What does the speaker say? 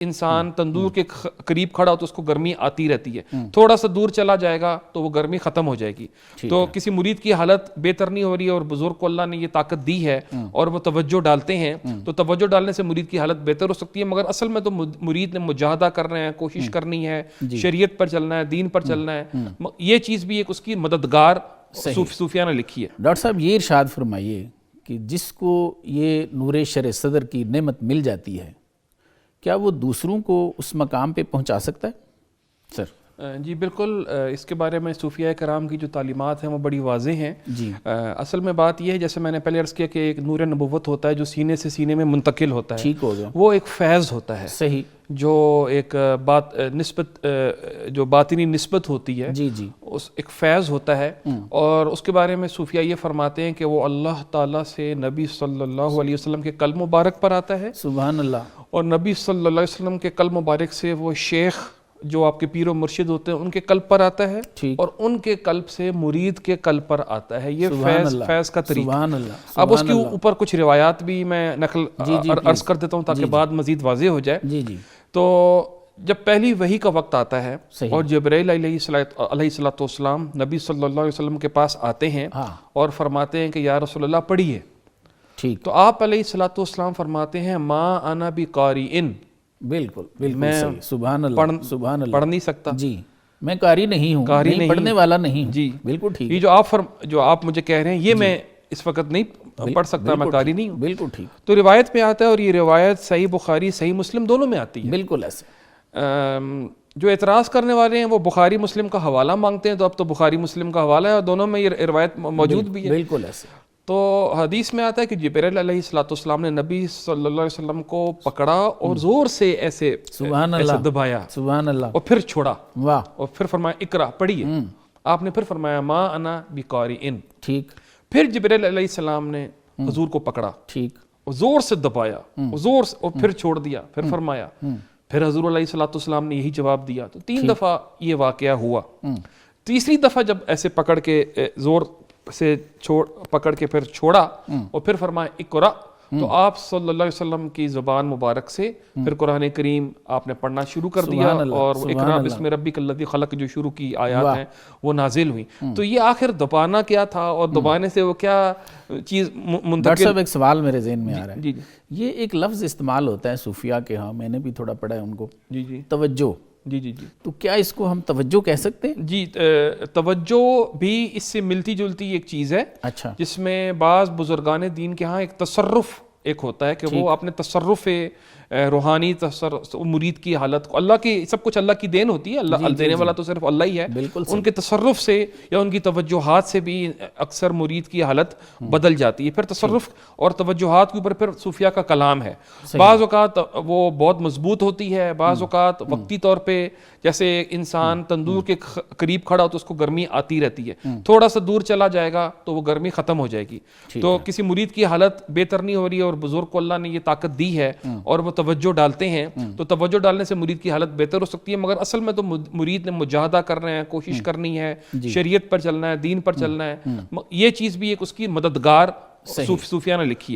انسان تندور کے قریب کھڑا ہو تو اس کو گرمی آتی رہتی ہے، تھوڑا سا دور چلا جائے گا تو وہ گرمی ختم ہو جائے گی۔ تو کسی مرید کی حالت بہتر نہیں ہو رہی ہے اور بزرگ کو اللہ نے یہ طاقت دی ہے اور وہ توجہ ڈالتے ہیں، تو توجہ ڈالنے سے مرید کی حالت بہتر ہو سکتی ہے، مگر اصل میں تو مرید نے مجاہدہ کرنا ہے، کوشش کرنی ہے، شریعت پر چلنا ہے، دین پر چلنا ہے، یہ چیز بھی ایک اس کی مددگار صوفیہ نے لکھی ہے۔ ڈاکٹر صاحب یہ ارشاد فرمائیے کہ جس کو یہ نور شرع صدر کی نعمت مل جاتی ہے، کیا وہ دوسروں کو اس مقام پہ پہنچا سکتا ہے؟ سر جی بالکل، اس کے بارے میں صوفیہ کرام کی جو تعلیمات ہیں وہ بڑی واضح ہیں۔ جی اصل میں بات یہ ہے، جیسے میں نے پہلے عرض کیا کہ ایک نور نبوت ہوتا ہے جو سینے سے سینے میں منتقل ہوتا ہے، ٹھیک ہو گیا، وہ ایک فیض ہوتا ہے، صحیح، جو ایک نسبت جو باطنی نسبت ہوتی ہے، جی جی، اس ایک فیض ہوتا ہے، اور اس کے بارے میں صوفیہ یہ فرماتے ہیں کہ وہ اللہ تعالیٰ سے نبی صلی اللہ علیہ وسلم کے قلب مبارک پر آتا ہے، سبحان اللہ، اور نبی صلی اللہ علیہ وسلم کے قلب مبارک سے وہ شیخ جو آپ کے پیر و مرشد ہوتے ہیں ان کے قلب پر آتا ہے، اور ان کے قلب سے مرید کے قلب پر آتا ہے۔ یہ فیض کا طریقہ۔ سبحان اللہ۔ اب اس کے اوپر کچھ روایات بھی میں نقل عرض کر دیتا ہوں تاکہ بات مزید واضح ہو جائے۔ جی جی، تو جب پہلی وحی کا وقت آتا ہے اور جبرائیل علیہ الصلوۃ والسلام نبی صلی اللہ علیہ وسلم کے پاس آتے ہیں اور فرماتے ہیں کہ یا رسول اللہ پڑھیے، ٹھیک، تو آپ علیہ الصلوۃ والسلام فرماتے ہیں ما انا بقارئ، بالکل بالکل صحیح، سبحان اللہ، سبحان اللہ، پڑھ نہیں سکتا، جی میں قاری نہیں ہوں، نہیں پڑھنے والا نہیں ہوں، جی بالکل ٹھیک، یہ جو آپ مجھے کہہ رہے ہیں یہ میں اس وقت نہیں پڑھ سکتا، میں قاری نہیں ہوں، بالکل ٹھیک، تو روایت میں آتا ہے، اور یہ روایت صحیح بخاری صحیح مسلم دونوں میں آتی ہے۔ بالکل ایسے، جو اعتراض کرنے والے ہیں وہ بخاری مسلم کا حوالہ مانگتے ہیں، تو اب تو بخاری مسلم کا حوالہ ہے اور دونوں میں یہ روایت موجود بھی ہے۔ بالکل ایسے، تو حدیث میں آتا ہے کہ جبرائیل علیہ الصلوۃ والسلام نے نبی صلی اللہ علیہ وسلم کو پکڑا اور زور سے ایسے دبایا، سبحان اللہ، اور پھر چھوڑا، واہ، اور پھر فرمایا اقرا، پڑھیے۔ آپ نے پھر فرمایا ما انا بقارئ، ٹھیک، پھر جبرائیل علیہ السلام نے حضور کو پکڑا، ٹھیک، اور زور سے دبایا، زور سے، اور پھر چھوڑ دیا، پھر فرمایا، پھر حضور علیہ الصلوۃ والسلام نے یہی جواب دیا۔ تو 3 دفعہ یہ واقعہ ہوا۔ تیسری دفعہ جب ایسے پکڑ کے زور سے پکڑ کے پھر چھوڑا اور پھر فرمایا اقرا، تو آپ صلی اللہ علیہ وسلم کی زبان مبارک سے پھر قرآن کریم آپ نے پڑھنا شروع کر دیا، اور اقرا بسم ربک الذی خلق جو شروع کی آیات ہیں وہ نازل ہوئی۔ تو یہ آخر دبانا کیا تھا، اور دبانے سے وہ کیا چیز منتقل۔ ڈاکٹر صاحب ایک سوال میرے ذہن میں آ رہا ہے، جی یہ ایک لفظ استعمال ہوتا ہے صوفیہ کے ہاں، میں نے بھی تھوڑا پڑھا ہے ان کو، جی جی توجہ، جی جی جی، تو کیا اس کو ہم توجہ کہہ سکتے ہیں؟ جی توجہ بھی اس سے ملتی جلتی ایک چیز ہے، اچھا، جس میں بعض بزرگان دین کے ہاں ایک تصرف ایک ہوتا ہے کہ وہ اپنے تصرف روحانی مرید کی حالت کو، اللہ کی سب کچھ اللہ کی دین ہوتی ہے، اللہ دینے والا تو صرف اللہ ہی ہے، ان کے تصرف سے یا ان کی توجہات سے بھی اکثر مرید کی حالت بدل جاتی ہے۔ پھر تصرف اور توجہات کے اوپر پھر صوفیہ کا کلام ہے، بعض اوقات وہ بہت مضبوط ہوتی ہے، بعض اوقات وقتی طور پہ، جیسے انسان تندور کے قریب کھڑا ہو تو اس کو گرمی آتی رہتی ہے، تھوڑا سا دور چلا جائے گا تو وہ گرمی ختم ہو جائے گی۔ تو کسی مرید کی حالت بہتر نہیں ہو رہی ہے اور بزرگ کو اللہ نے یہ طاقت دی ہے اور وہ توجہ ڈالتے ہیں، تو توجہ ڈالنے سے مرید کی حالت بہتر ہو سکتی ہے، مگر اصل میں تو مرید نے مجاہدہ کرنا ہے، کوشش کرنی ہے، شریعت پر چلنا ہے، دین پر چلنا ہے، یہ چیز بھی ایک اس کی مددگار صوفیہ نے لکھی ہے۔